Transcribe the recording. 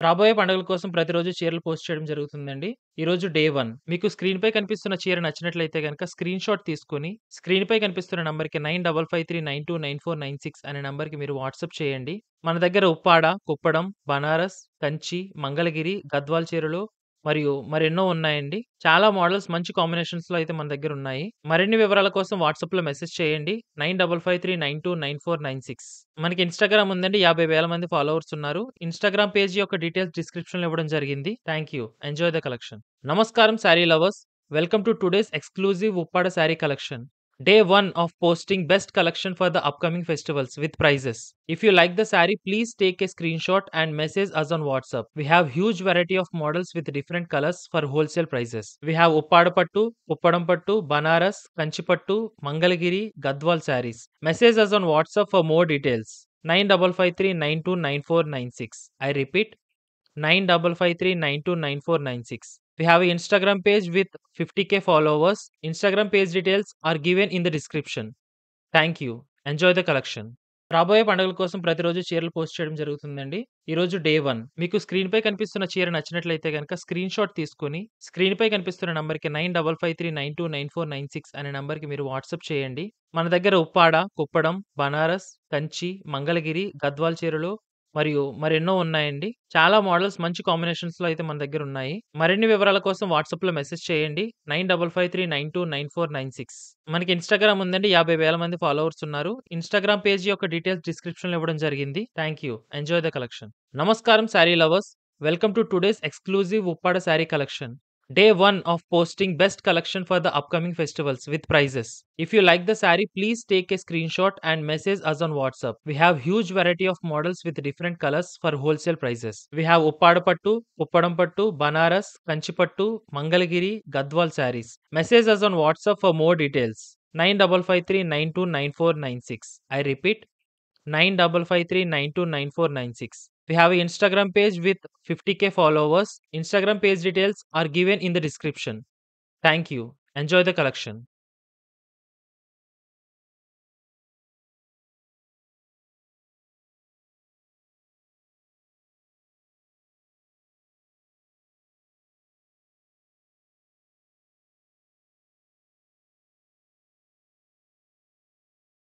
రాబోయే పండుగల కోసం ప్రతిరోజు చీరలు పోస్ట్ చేయడం జరుగుతుందండి. ఈరోజు డే 1 మీకు స్క్రీన్‌పై కనిపిస్తున్న చీర నచ్చినట్లయితే గనక స్క్రీన్‌షాట్ తీసుకొని స్క్రీన్‌పై కనిపిస్తున్న నంబర్‌కి 9553929496 అనే నంబర్‌కి మీరు వాట్సాప్ చేయండి. మన దగ్గర ఉప్పాడ, కుప్పడం, బనారస్, కంచి, మంగళగిరి, గద్వాల్ చీరలు మరియు మరెన్నో ఉన్నాయండి. చాలా మోడల్స్ మంచి కాంబినేషన్స్‌లో అయితే మన దగ్గరున్నాయి. మరిన్ని వివరాల కోసం వాట్సాప్‌లో మెసేజ్ చేయండి. 9553929496 మనకి ఇన్‌స్టాగ్రామ్ ఉందండి. 50,000 మంది ఫాలోవర్స్ ఉన్నారు. ఇన్‌స్టాగ్రామ్ పేజ్ యొక్క డీటెయిల్స్ డిస్క్రిప్షన్‌లో ఇవ్వడం జరిగింది. Thank you. Enjoy the collection. నమస్కారం sari lovers. Welcome to today's exclusive Uppada sari collection. Day 1 of posting best collection for the upcoming festivals with prizes. If you like the saree, please take a screenshot and message us on WhatsApp. We have huge variety of models with different colors for wholesale prices. We have Uppada Pattu, Uppadam Pattu, Banaras, Kanchi Pattu, Mangalagiri, Gadwal sarees. Message us on WhatsApp for more details. 9553929496. I repeat, 9553929496. We have an Instagram page with 50K followers. Instagram page details are given in the description. Thank you. Enjoy the collection. రాబోయే పండుగల కోసం ప్రతిరోజు చీరలు post చేయడం జరుగుతుందండి. ఈరోజు day 1 మీకు స్క్రీన్‌పై కనిపిస్తున్న చీర నచ్చినట్లయితే గనక స్క్రీన్‌షాట్ తీసుకొని స్క్రీన్‌పై కనిపిస్తున్న నంబర్‌కి 9553929496 అనే నంబర్‌కి మీరు వాట్సాప్ చేయండి. మన దగ్గర ఉప్పాడ, కుప్పడం, బనారస్, కంచి, మంగళగిరి, గద్వాల్ చీరలు మరియు మరెన్నో ఉన్నాయండి. చాలా మోడల్స్ మంచి కాంబినేషన్స్‌లో అయితే మన దగ్గరున్నాయి. మరిన్ని వివరాల కోసం వాట్సాప్‌లో మెసేజ్ చేయండి. 9553929496 మనకి ఇన్‌స్టాగ్రామ్ ఉందండి. 50,000 మంది ఫాలోవర్స్ ఉన్నారు. ఇన్‌స్టాగ్రామ్ పేజ్ యొక్క డీటెయిల్స్ డిస్క్రిప్షన్‌లో ఇవ్వడం జరిగింది. Thank you. Enjoy the collection. నమస్కారం sari lovers. Welcome to today's exclusive Uppada sari collection. Day 1 of posting best collection for the upcoming festivals with prizes. If you like the saree, please take a screenshot and message us on WhatsApp. We have huge variety of models with different colors for wholesale prices. We have Uppada Pattu, Uppadam Pattu, Banaras, Kanchi Pattu, Mangalagiri, Gadwal sarees. Message us on WhatsApp for more details. 9553929496. I repeat, 9553929496. We have an Instagram page with 50K followers. Instagram page details are given in the description. Thank you. Enjoy the collection.